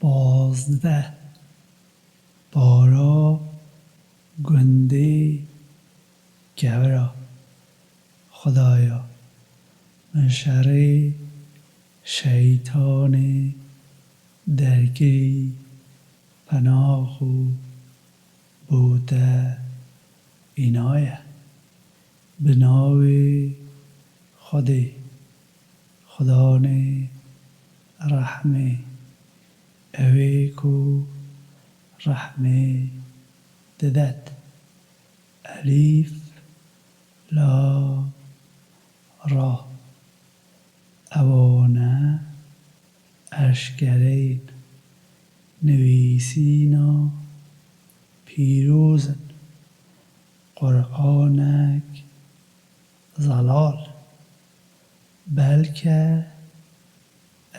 12 بارا گنده گورا. خدایا من شر شیطان درگیری پناه و بوده اینایه. به نام خدان رحمه اویکو رحمه ددد. الیف لا را. اوانه اشکرین نویسینا پیروزن. قرآنک زلال بلکه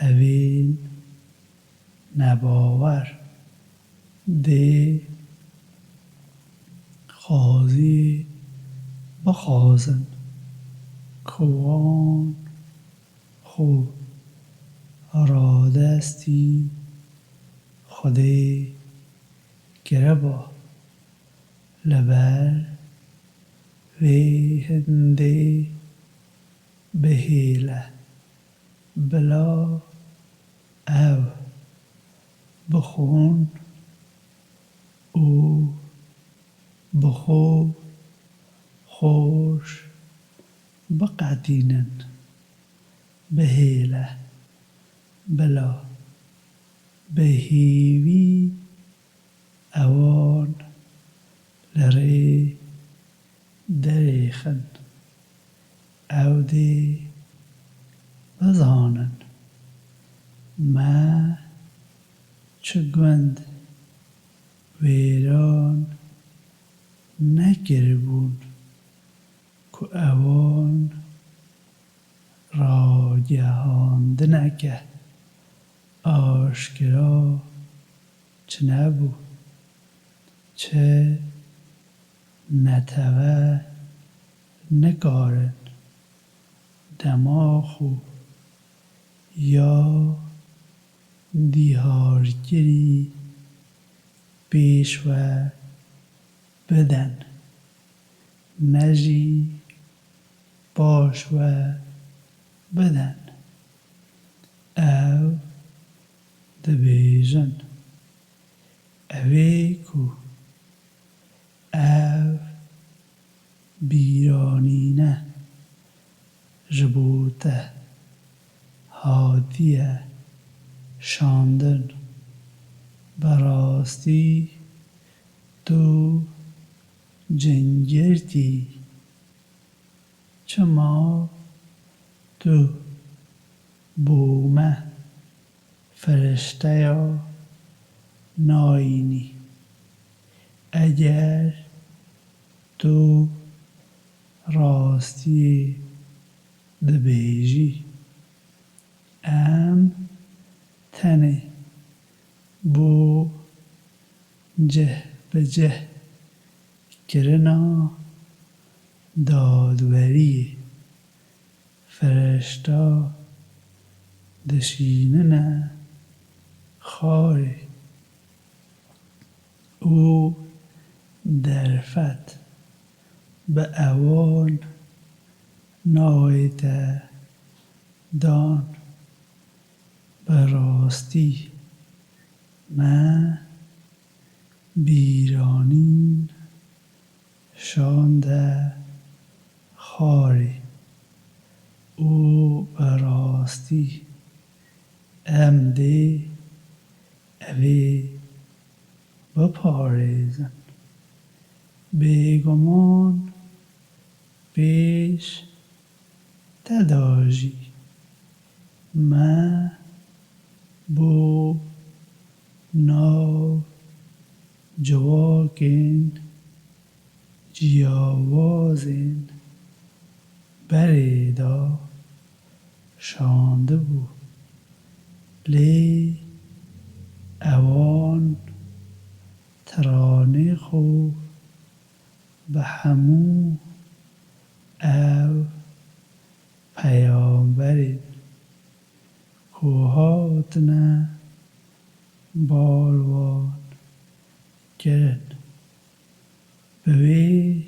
اوین نباور ده خازی بخازن کوان خو رادستی خودی گربا لبر وی هنده بهیله بلا او بخون او بخو خوش بقدینن بهیله بلا بهیوی اوان لره دریخن او دی بزانن ما چه گوند ویران نگربون که اوان را جهانده نگه آشکرا چه نبود چه نتوه نگارن دماغو یا دیهارگیری پیش و بدن نجی باش و بدن او دبیجن اویکو او بیرانینه جبوته هادیه شاندن براستی تو جنگردی چما تو بومه فرشته یا ناینی. اگر تو راستی دبیجی ام تنه بو جه به جه کرنا دادوری فرشتا دشیننه خاری او درفت به اوان نایده دان براستی من بیرانین شانده خاری او براستی امده اوی بپاریزن بیگمان پیش تداجی من بو ناو جواکین جیاوازین بریدا شانده بود لی اوان ترانه خو به همو او پیامبرین کوهاتنه بالوان گرن بوی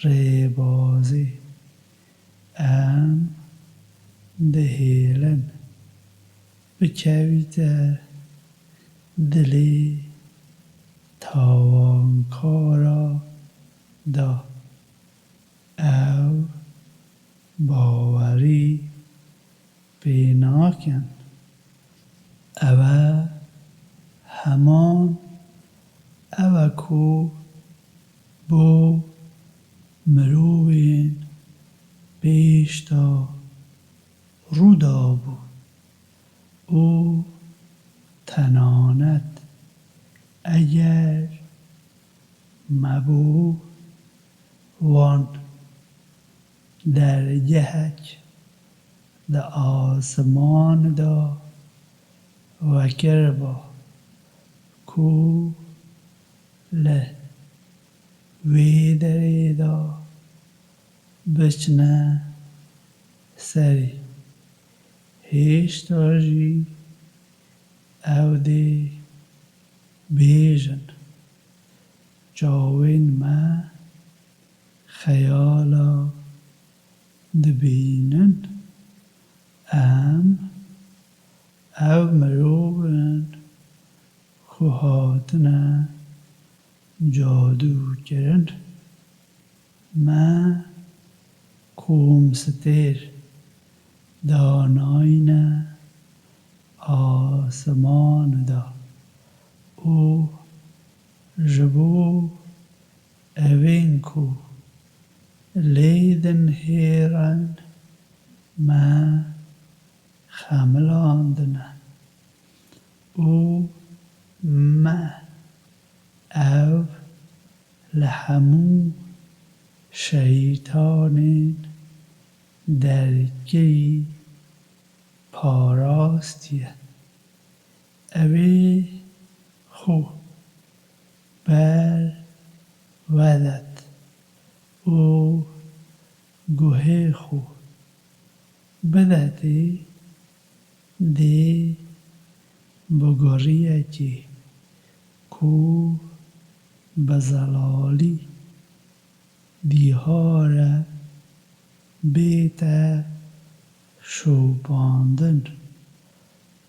ریبازی ام دهیلن بکویده دلی تاوانکارا دا او باوری بیناکن او همان او کو بو مروین بیشتا رودا بو او تنانت اگر مبو وان در گهک د آسمان دا وکر با کو له وی دری دا بچنه سری هیشتا جی او دی بیژن جاوین ما خیالا دبینن ام او مروبن خو هاتنه جادو کرن ما کومستر داناینه آسمان دا او جبو اوین کو لیدن هیرن ما خملاندنه او ما او لحمو شیطانین درگی پاراستیه اوی خو بر ودد او گوه خو بددی دی بگریتی کو بزلالی دیهاره بیت شوپاندن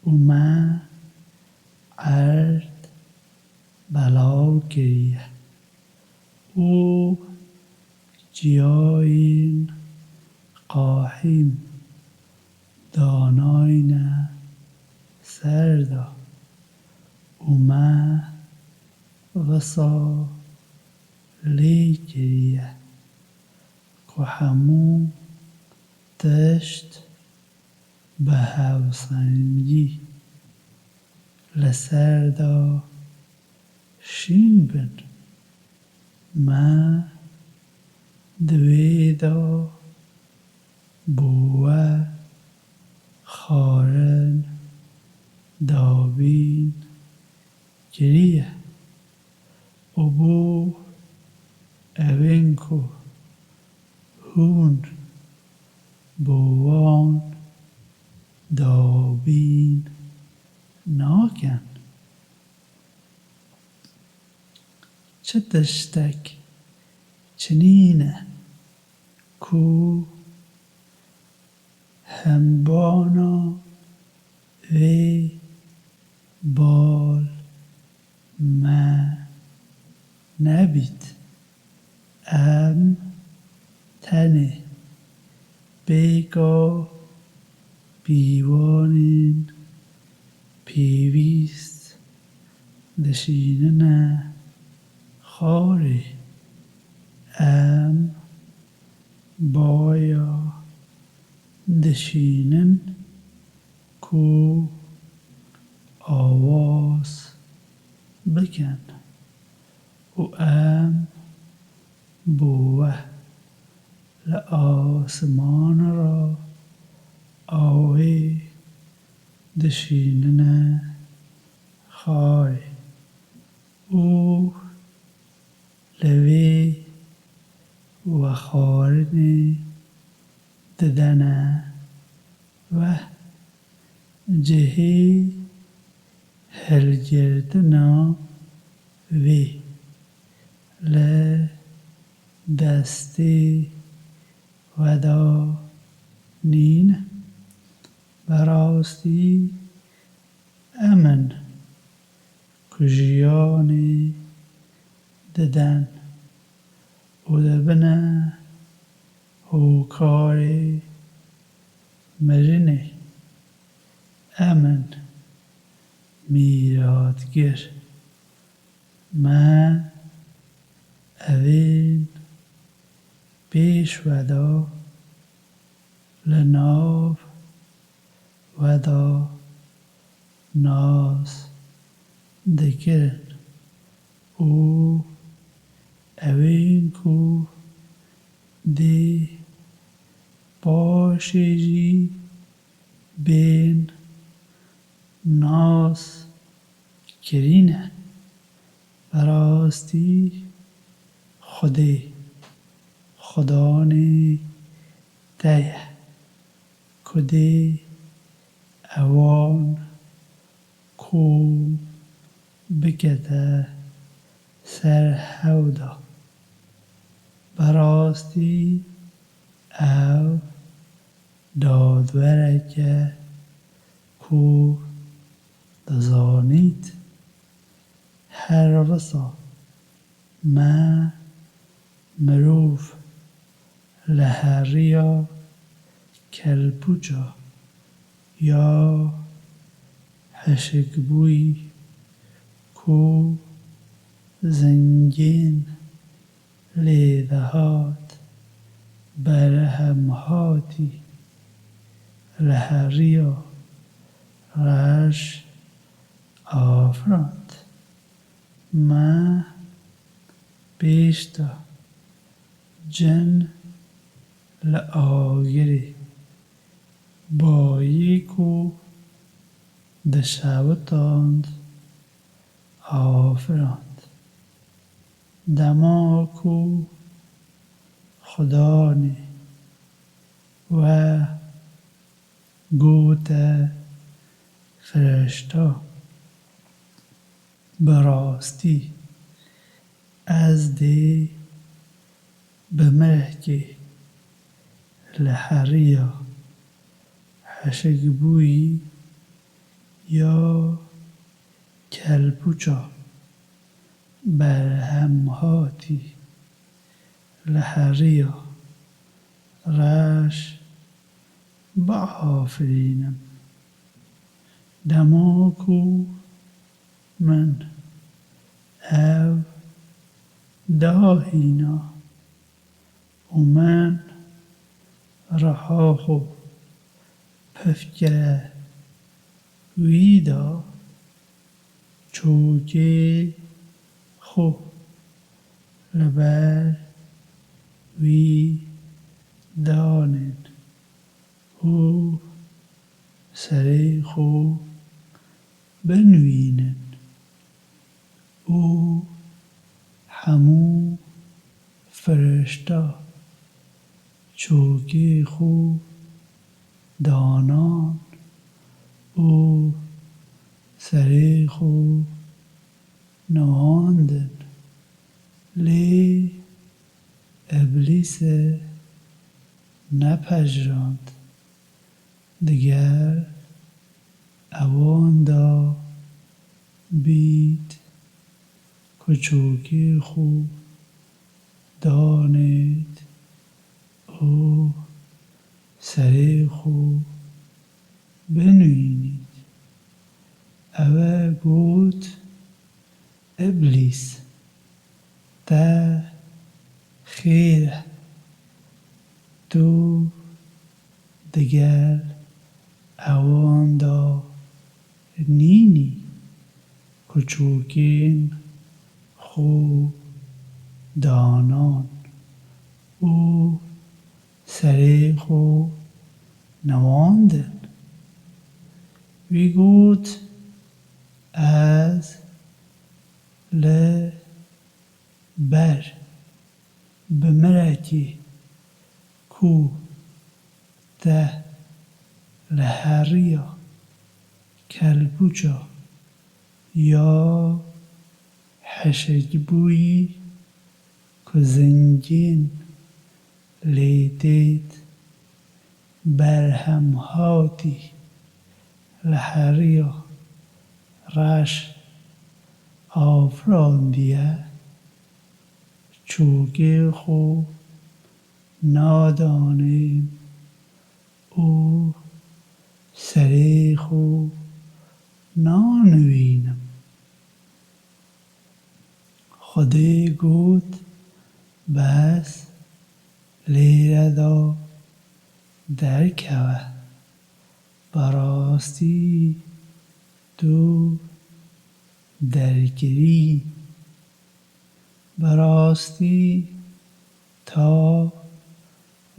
اومه عرد بلاو کریه او جیاین قاحیم داناینه سردا اومه وسا لی کریه که همو تشت به هوسنگی لسردا شین بن ما دویدا بوه خارن دابین گریه او بو اوینکو هون بوان دابین ناکن چه دشتک چنینه کو همبانا وی بال ما نبید ام تنه بیگا بیوانین پیویست دشینه خاری ام بایا دشینن کو آواز بکن و ام بوه لآسمان را آوی دشینن خای او لوی و خارنی ددنه و جهی vegirdina wê li destê weda nîn, berastî em in ku jiyanê didin û dibine hokarê mirinê. Em in mîratgir, me evên pêş weda li nav weda nas dikirin û evên ku dê paşê jî bên nas kirîne. Berastî Xwedê Xwedanê te ye ku dê ewan kom bikete ser hewda. Berastî ew dadwereke ku dizanît her wisa me mirov li heriya kelpûça ya hişkbûyî ku zingên lê dihat berhemhatî li heriya reş afirand. Me pêş de cin li agirê bayê ku dişewitand afirand. Dema ku Xudanê we gote firişta berastî ez dê bi mirikê li heriya hişkbûyî ya kelpûça berhemhatî li heriya reş biafirînim. Dema ku min ew dahîna û min reha xwe pifkire wî da çûkê xwe li ber wî danîn û serê xwe binivînin û hemû firişta çûkê xwe danan û serê xwe nivandin. Lê îblîsê nepejirand. Diger ewan da bît ku çûkê xwe danît û serê xwe binivînît. Ew e got îblîs te xêr e. Tu diger ewan da nînî ku çûkên xwe danan û serê xwe nivandin. Wî got ez li ber bi mirekê ku te li heriya kelpûça یا حشک بویی که زنگین لیدید برهم هاتی لحریا رش آفراندیه چوگه خو نادانیم او سری خو نانوینم خودی گوت بس لیره دا درکوه براستی تو درگیری براستی تا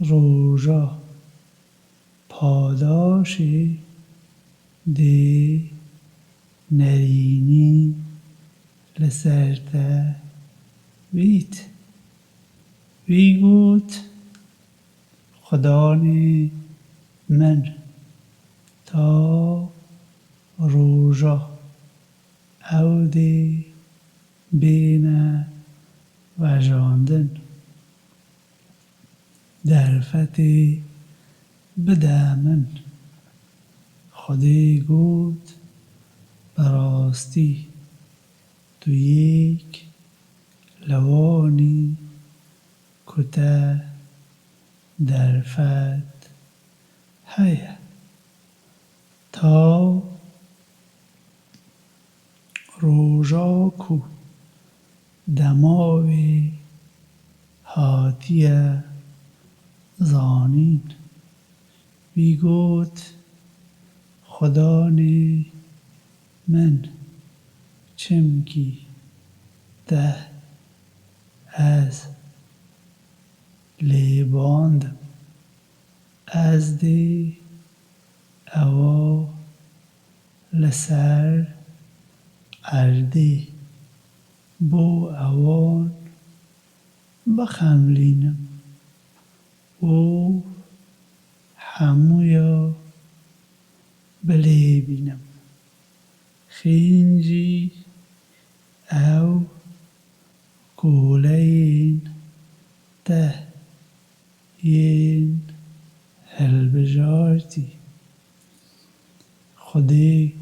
روژا پاداشی دی نرینی لسرته بیت وی گوت خدانی من تا روژا او دی بین وجاندن درفتی بده من خودی گوت براستی تو یک لوانی کته درفت هیه تا روژا کو دماوی هاتیه زانین وی گوت خدانی من چمکی ده از لیباندم از دی اوا لسر اردی بو اوان بخملینم او همویا بلیبینم خینجی او گولین ده ین هلبجارتی خودی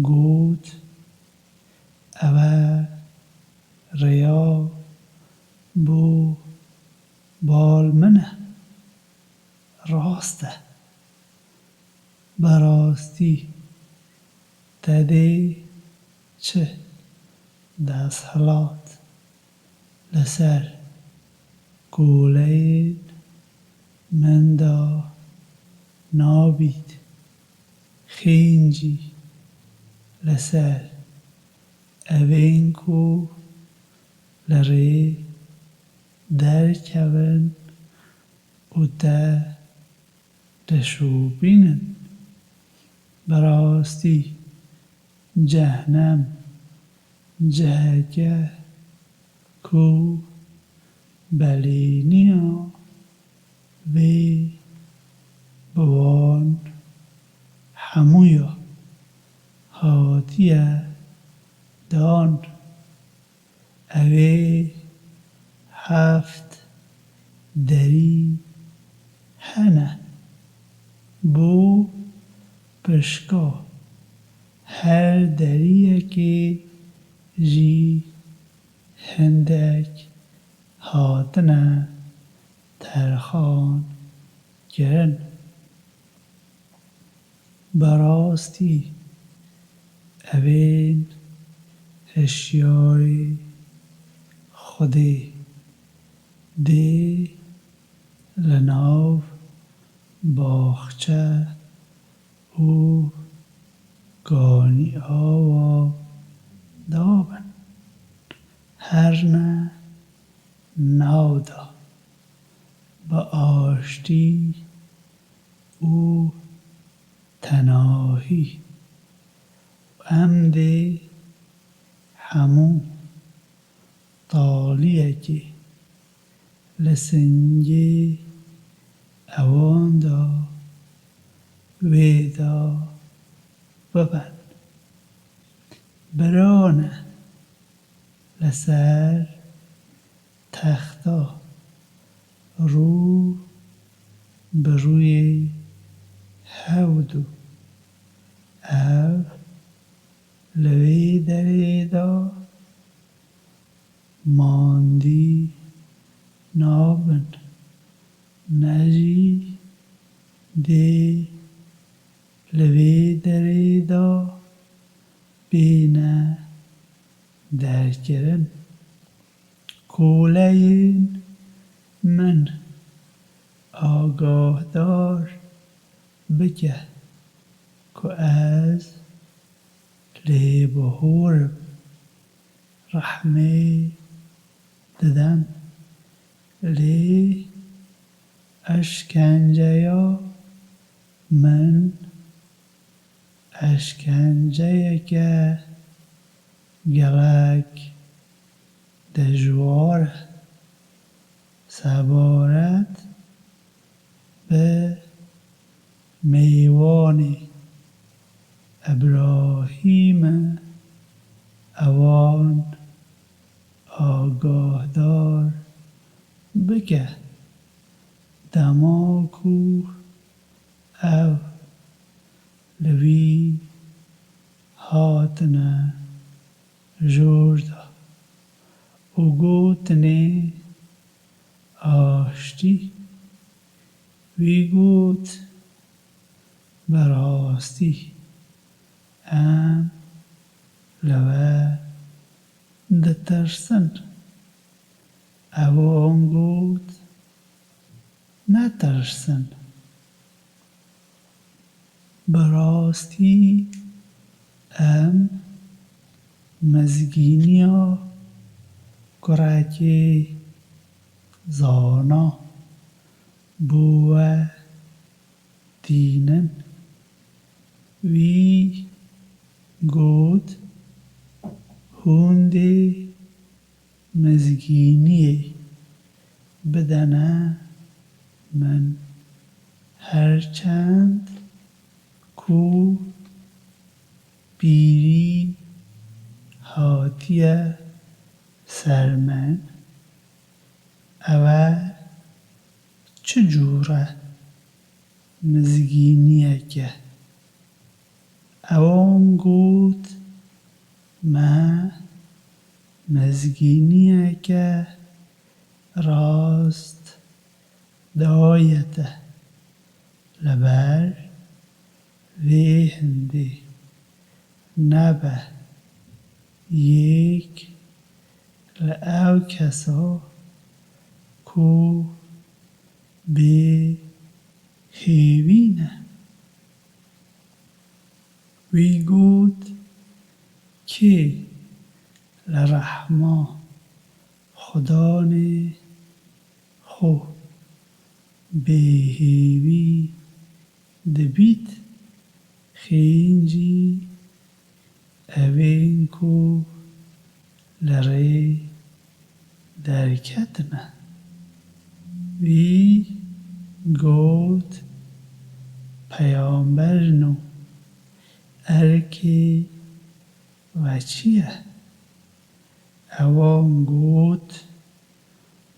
گوت او ریا بو بال منه راسته براستی تدی چه دست هلات لسر گولین من دا نابید خینجی لسر اوین کو لره درکون او ده دشوبینن براستی جهنم جهگه کو بلینیا وی بوان همویا هاتیه دان اوی هفت دری هنه بو پشکا هر دریه که جی هندک هاتنه ترخان گرن براستی اوین اشیای خودی دی لناو باخچه او گانی آوا دابن هر نه ناودا با آشتی او تناهی امدی همو طالیه که لسنجی اوان دا ویدا ببن برانه لسر تختا رو به روی هودو او لوی دریدا ماندی نابن نجی دی لوی دریدا بینه درکرن کولین من آگاهدار بکه که از لیبهور رحمه ددم لی اشکنجه من اشکنجه که گلک دجوار سبارت به میوان ابراهیم اوان آگاهدار بکه دماکو او لوی هاتنه جوردا و گوتنه آشتی وی گوت براستی ام لوه دترسن اوان گوت نترسن براستی ام مزگینیا کرکی زانا بوه دینن وی گوت هونده مزگینی بدنه من هرچند کو بیری هاتیه سرمن او چجوره مزگینیه که اوان گوت ما مزگینیه که راست دایته لبر وی هندی نبه یک لعو کسا کو به هیوینه وی گود که لرحما خدان خو به هیوی دبیت خینجی اوین کو لره درکتنه وی گوت پیامبرنو ارکی وچیه اوان گوت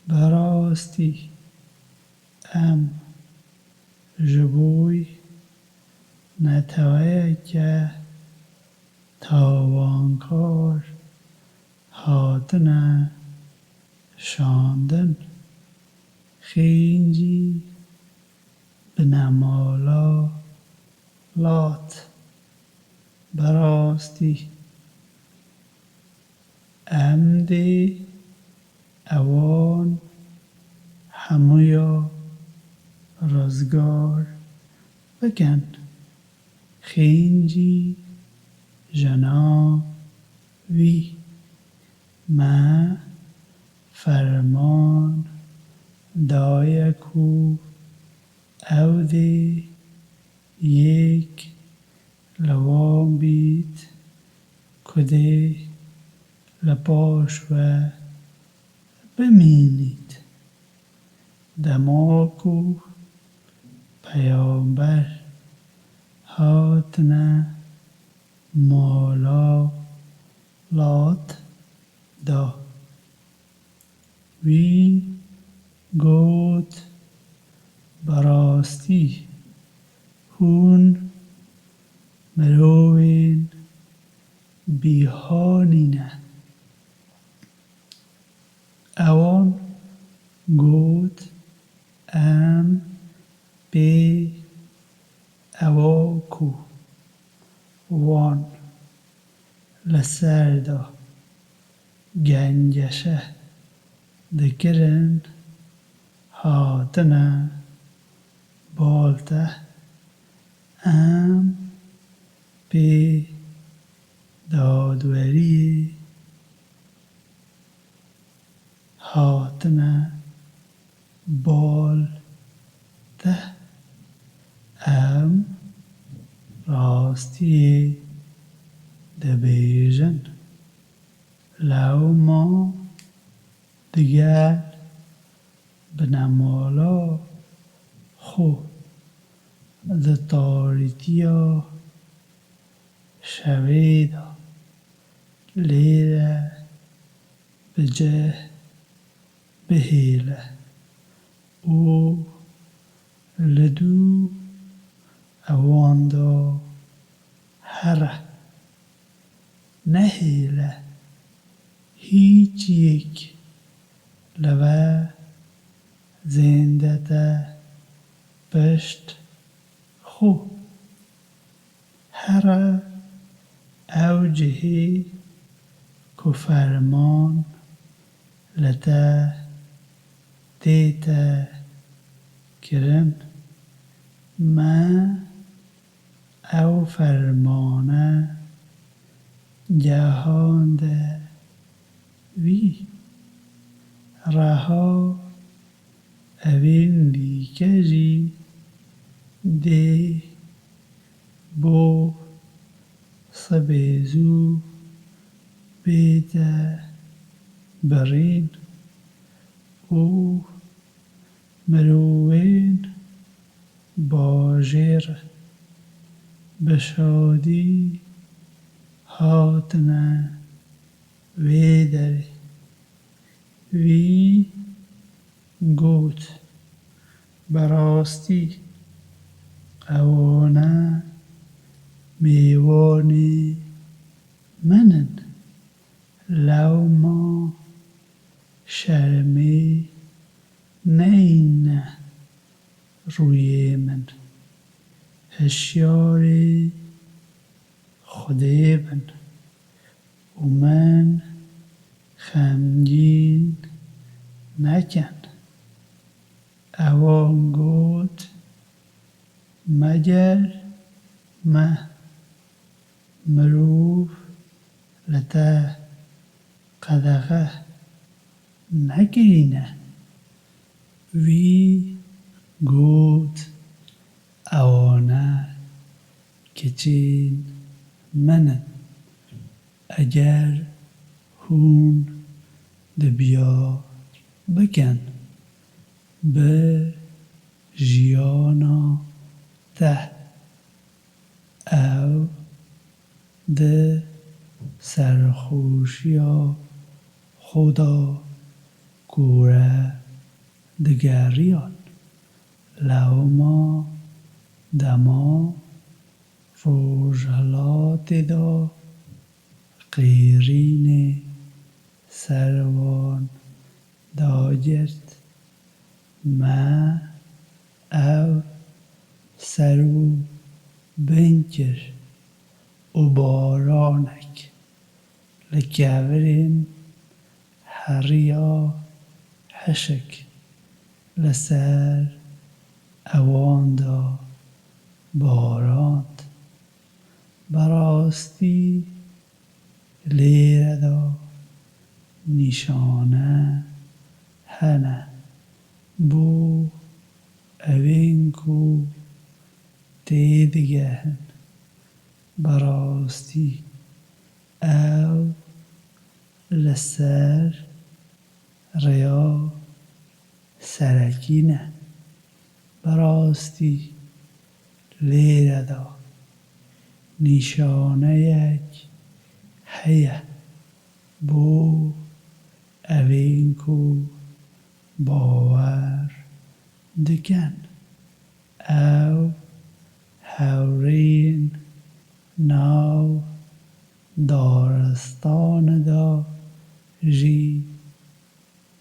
براستی ام جبوی نتویه که تاوانکار هاتنه شاندن خینجی بنمالا لات براستی امدی اوان همویا رزگار بکن خینجی جنا وی ما فرمان دایکو او دی یک لوام بیت کده لپاش و بمینید دماکو پیامبر هاتنه مالا لات دا. وی گوت براستی هون مروین بیهانینه. اوان گوت ام بی اواکو وان لسر دا گنجشه دکرن هاتنه بالته ام بی دادوری هاتنه بالته ام راستی دبیجن لو ما دیگر بنمالا خو د تاریتیا شویدا لیره بجه بهیله او لدو اواندا هره نهیله هیچ یک لوه زندته پشت خو هره او جهی که فرمان لته دیته کرن ما او فرمانه جهان ده وی رها اوین لیکجی دی بو سبیزو بیته برین او مروین باجر بشادی هاتنه ویدری. وی گوت براستی اوانه میوانی منن لو ما شرمی نینه روی من هشیاری خودی بن و من خمگین نکن. اوان گوت مگر مروف لته قدغه نگرینه. وی گوت اوانه کچین منن اگر هون دبیار بکن به جیانا ده او ده سرخوشیا خدا گوره دگریان لو ما دما روژهلات دا قیرین سروان داجرد ما او سرو بنکر و بارانک لکورین هریا حشک لسر اواندا باراند. براستی لیره دا نشانه هنه بو اوین کو دیدگهن براستی او لسر ریا سرکینه. براستی لیره دا نشانه یک هیه بو اوین کو باور دکن او هورین ناو دارستان دا جی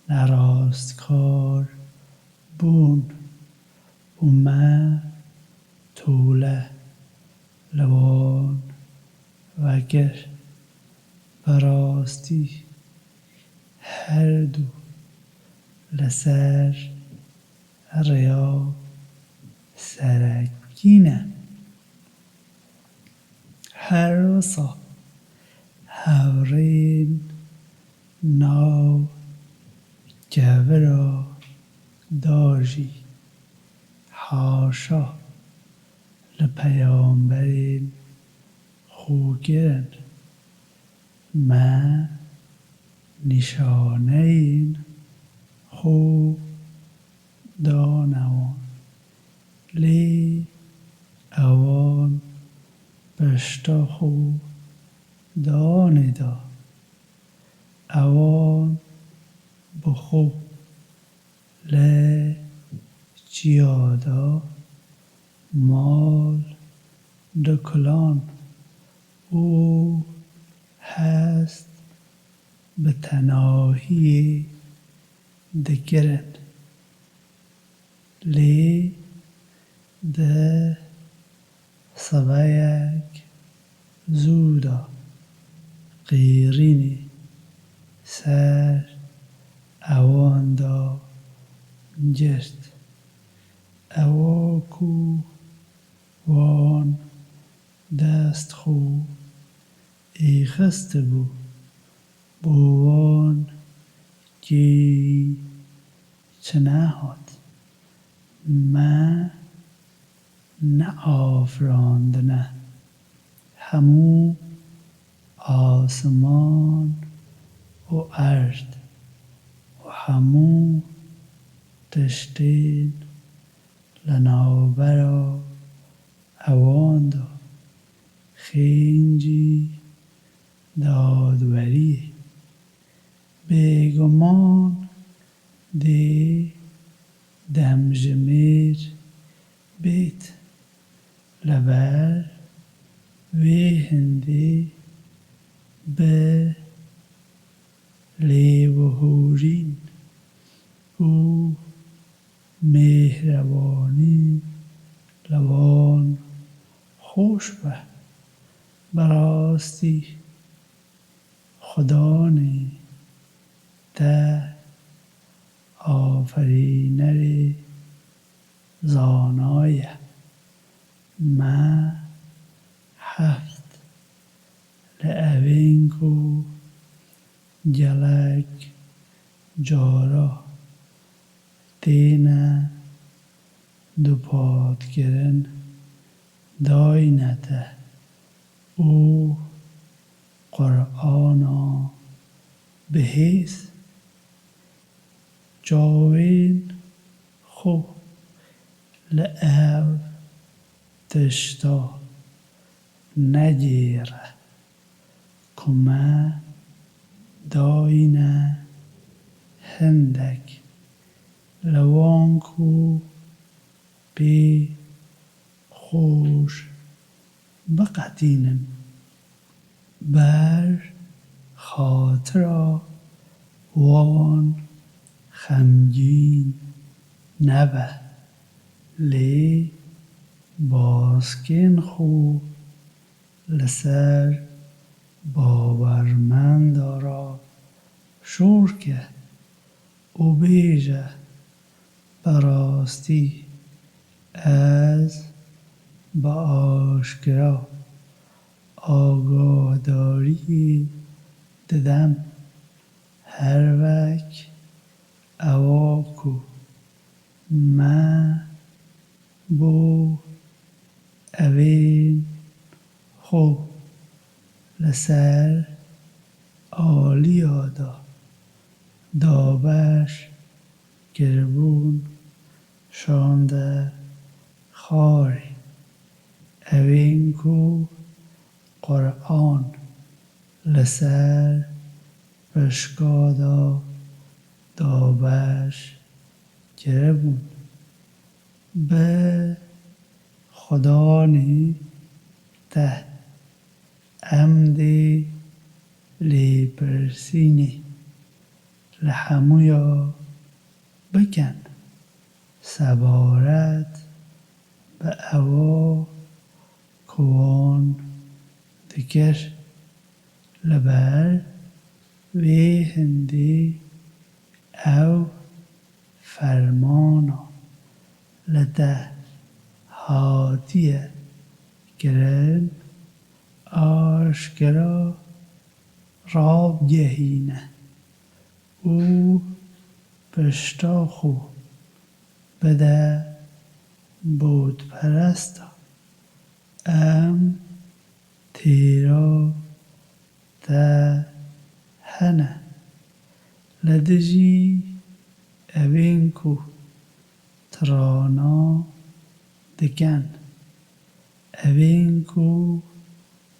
نراستکار بون اومه توله لوان وگر براستی هر دو لسر ریا سرکینه هر وسا هورین ناو گورا داجی حاشا لپیامبرین خوگرن ما نشانه این خو دانوان لی اوان بشتا خو داندا اوان بخو لی جیادا مال دکلان او هست به تناهی دگرن لی ده سبایک زودا قیرینی سر اوان دا جرد اواکو وان دست خو ایخست بو بوان گی چنه هات ما نه آفراندنه همو آسمان و ارد و همو تشتین لناوبرا اوان دا خینجی دادوری بیگمان دی دمجمیر بیت لبر وی هندی به لیوهورین او مهربانی لوان خوش به براستی خدانی ده آفرینر زانایه ما هفت لعوینکو جلک جارا دینه دو پادگرن داینته او قرآنا بهیز جاوین خو لعو تشتا نجیره کمه داینه هندک لوانکو بی خوش بقدینن بر خاطر وان خمگین نبه لی باسکین خو لسر باورمند را شور که او بیجه براستی از با آشکرا آگاهداری ددم هر وک اواکو ما بو اوین خو لسر آلیادا دابش گربون شانده خاری اوین کو قرآن لسر پشکادا دابش گربون به خدا نی ته امدی لی پرسینی لحمویا بکن سبارت به اوا کوان دگر لبر وی هندی او فرمانا لده هاتیه گرن آشکرا راب گهینه او پشتا خو بده بود پرستا ام تیرا ده هنه لدجی اوین کو ترانا دکن اوین کو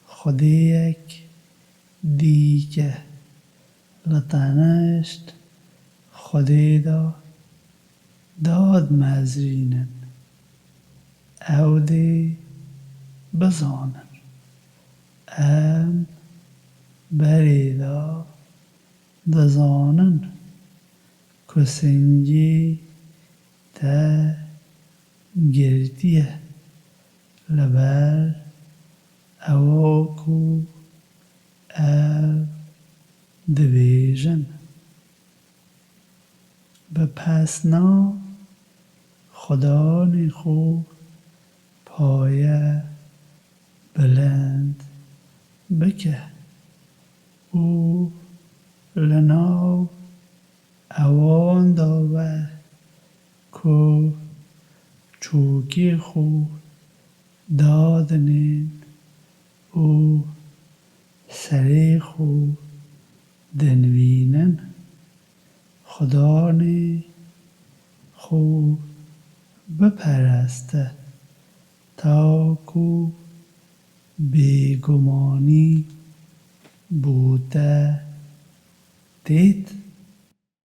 خودیک دیگه لطنشت خودی داد مزرینن او دی بزانن ام بریدا دزانن کسنجی تا گردیه لبر اواکو او دویژن به پسنا خدا نیخو پایه بلند بکه او لناو اوان داوه کو چوکی خو دادنین او سری خو دنوینن خدا نی خو بپرسته تا کو بیگمانی بوده دید